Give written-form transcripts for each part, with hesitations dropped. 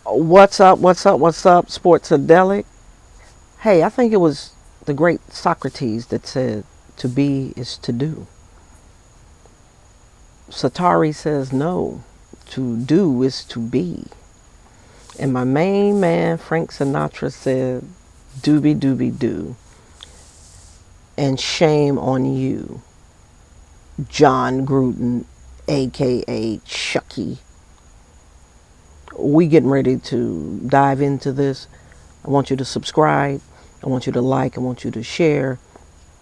What's up? What's up? What's up? Sports-A-Delic. Hey, I think it was the great Socrates that said, "To be is to do." Satari says, "No, to do is to be." And my main man Frank Sinatra said, "Doobie doobie doo." And shame on you, John Gruden, aka Chuckie. We getting ready to dive into this. I want you to subscribe. I want you to like. I want you to share.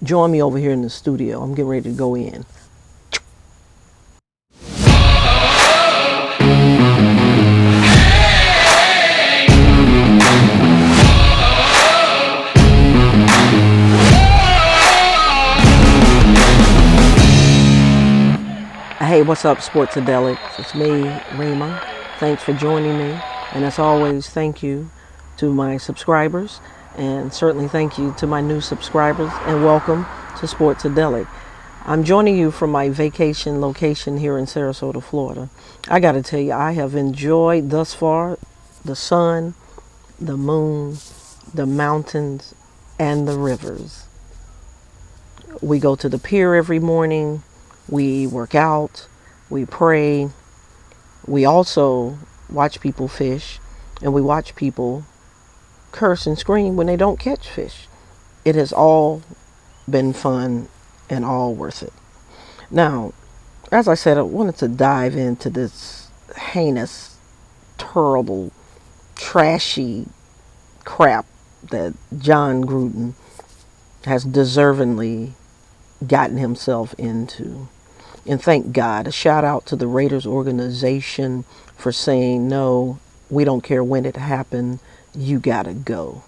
Join me over here in the studio. I'm getting ready to go in. Hey, what's up, Sports-A-Delic? It's me, Rima. Thanks for joining me. And as always, thank you to my subscribers. And certainly thank you to my new subscribers. And welcome to Sports-A-Delic. I'm joining you from my vacation location here in Sarasota, Florida. I got to tell you, I have enjoyed thus far the sun, the moon, the mountains, and the rivers. We go to the pier every morning. We work out. We pray. We also watch people fish. And we watch people curse and scream when they don't catch fish. It has all been fun and all worth it. Now, as I said, I wanted to dive into this heinous, terrible, trashy crap that John Gruden has deservingly gotten himself into. And thank God, a shout out to the Raiders organization for saying, no, we don't care when it happened, you gotta go.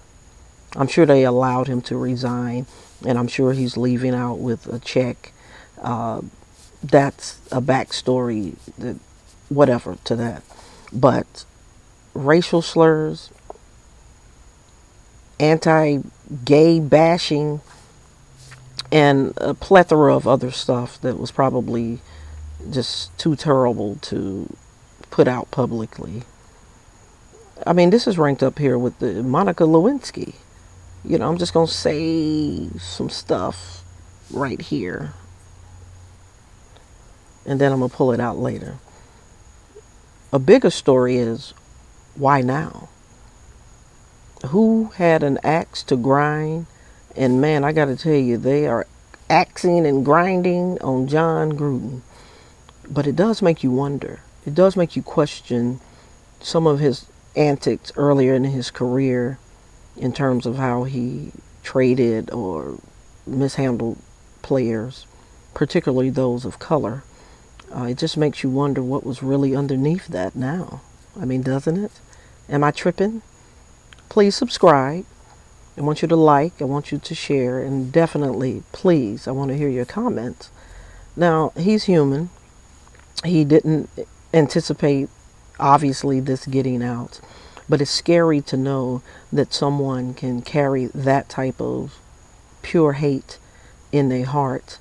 I'm sure they allowed him to resign, and I'm sure he's leaving out with a check. That's a backstory, that, whatever to that. But racial slurs, anti-gay bashing, and a plethora of other stuff that was probably just too terrible to put out publicly. I mean, this is ranked up here with the Monica Lewinsky. You know, I'm just going to say some stuff right here, and then I'm going to pull it out later. A bigger story is, why now? Who had an axe to grind? And man, I got to tell you, they are axing and grinding on John Gruden. But it does make you wonder. It does make you question some of his antics earlier in his career in terms of how he traded or mishandled players, particularly those of color. It just makes you wonder what was really underneath that now. I mean, doesn't it? Am I tripping? Please subscribe. I want you to like, I want you to share, and definitely, please, I want to hear your comments. Now, he's human. He didn't anticipate, obviously, this getting out. But it's scary to know that someone can carry that type of pure hate in their heart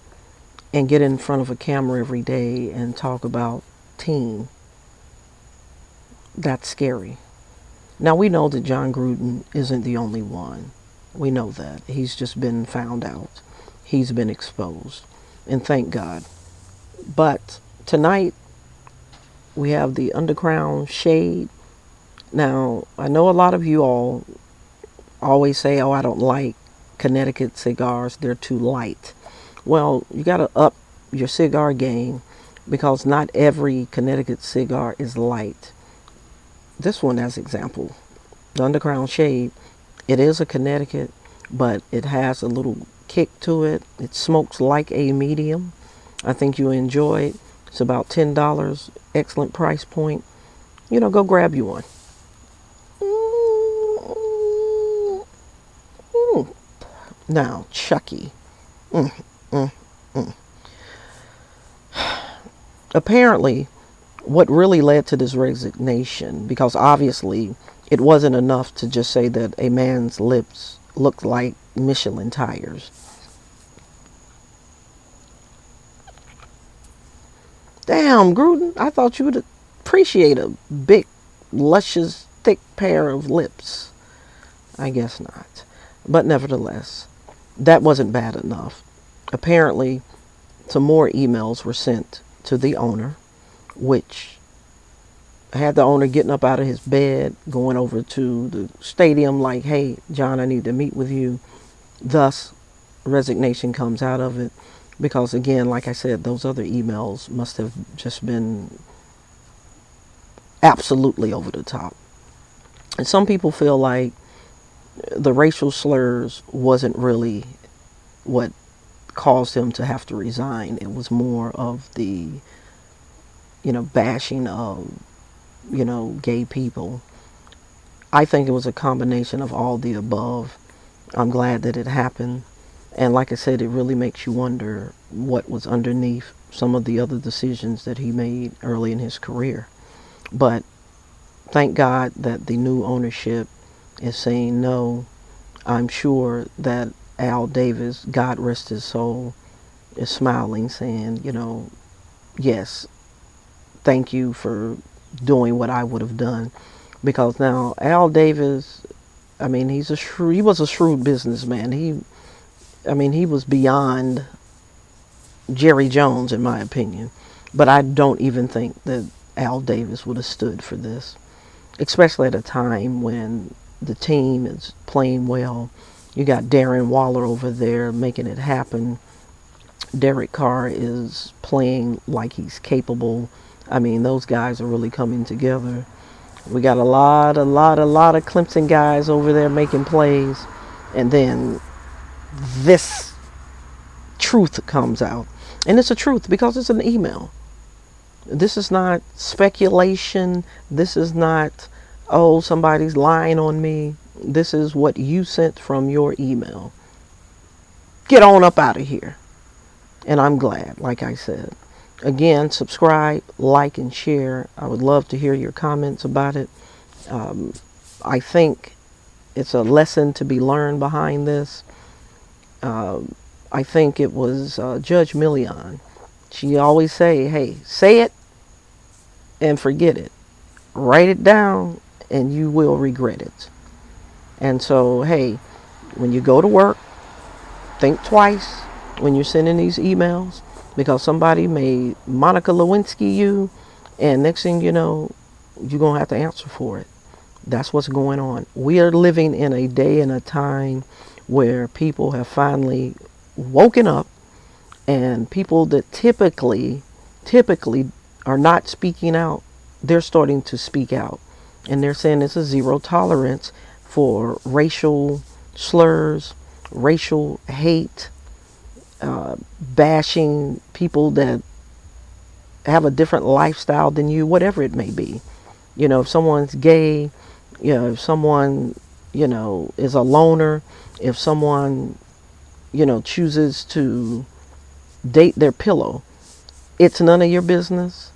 and get in front of a camera every day and talk about team. That's scary. Now, we know that John Gruden isn't the only one. We know that. He's just been found out. He's been exposed. And thank God. But tonight, we have the Underground Shade. Now, I know a lot of you all always say, oh, I don't like Connecticut cigars. They're too light. Well, you got to up your cigar game because not every Connecticut cigar is light. This one, as example, the Underground Shade, it is a Connecticut, but it has a little kick to it. It smokes like a medium. I think you enjoy it. It's about $10. Excellent price point. You know, go grab you one. Now, Chuckie. Apparently, what really led to this resignation, because obviously it wasn't enough to just say that a man's lips looked like Michelin tires. Damn, Gruden, I thought you would appreciate a big, luscious thick pair of lips. I guess not. But nevertheless, that wasn't bad enough. Apparently, some more emails were sent to the owner, which had the owner getting up out of his bed, going over to the stadium like, hey, John, I need to meet with you. Thus, resignation comes out of it. Because again, like I said, those other emails must have just been absolutely over the top. And some people feel like the racial slurs wasn't really what caused him to have to resign. It was more of the, bashing of, gay people. I think it was a combination of all the above. I'm glad that it happened. And like I said, it really makes you wonder what was underneath some of the other decisions that he made early in his career. But thank God that the new ownership is saying no. I'm sure that Al Davis, God rest his soul, is smiling, saying, yes, thank you for doing what I would have done. Because now Al Davis, he was a shrewd businessman. He was beyond Jerry Jones, in my opinion. But I don't even think that Al Davis would have stood for this, especially at a time when the team is playing well. You got Darren Waller over there making it happen. Derek Carr is playing like he's capable. Those guys are really coming together. We got a lot of Clemson guys over there making plays. And then this truth comes out. And it's a truth because it's an email. This is not speculation. This is not, oh, somebody's lying on me. This is what you sent from your email. Get on up out of here. And I'm glad, like I said. Again, subscribe, like, and share. I would love to hear your comments about it. I think it's a lesson to be learned behind this. I think it was Judge Millian. She always say, hey, say it and forget it. Write it down and you will regret it. And so, hey, when you go to work, think twice when you're sending these emails, because somebody may Monica Lewinsky you, and next thing you know, you're going to have to answer for it. That's what's going on. We are living in a day and a time where people have finally woken up, and people that typically are not speaking out, they're starting to speak out. And they're saying it's a zero tolerance for racial slurs, racial hate, bashing people that have a different lifestyle than you, whatever it may be. If someone's gay, if someone, is a loner, if someone, chooses to date their pillow, it's none of your business.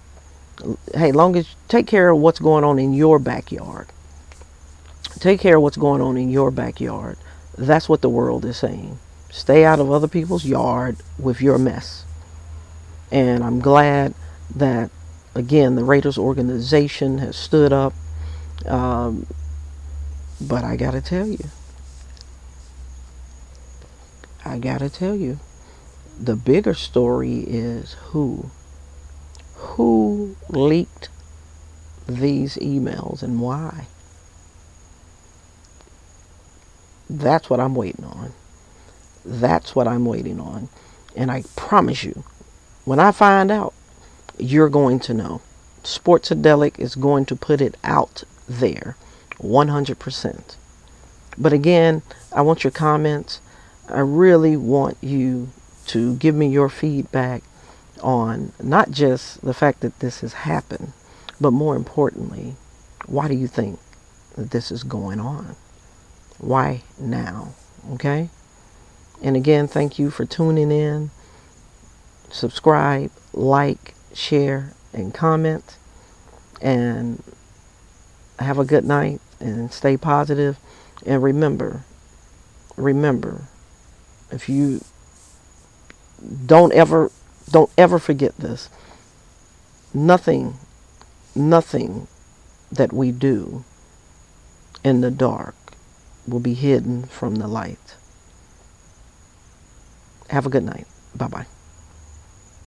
Hey, long as take care of what's going on in your backyard. Take care of what's going on in your backyard. That's what the world is saying. Stay out of other people's yard with your mess. And I'm glad that, again, the Raiders organization has stood up. But I got to tell you, the bigger story is who leaked these emails and why. That's what I'm waiting on. And I promise you, when I find out, you're going to know. Sports-A-Delic is going to put it out there 100%. But again, I want your comments. I really want you to give me your feedback on not just the fact that this has happened, but more importantly, why do you think that this is going on? Why now? Okay? And again, thank you for tuning in. Subscribe, like, share, and comment. And have a good night and stay positive. And remember, if you don't ever forget this. Nothing that we do in the dark will be hidden from the light. Have a good night. Bye-bye.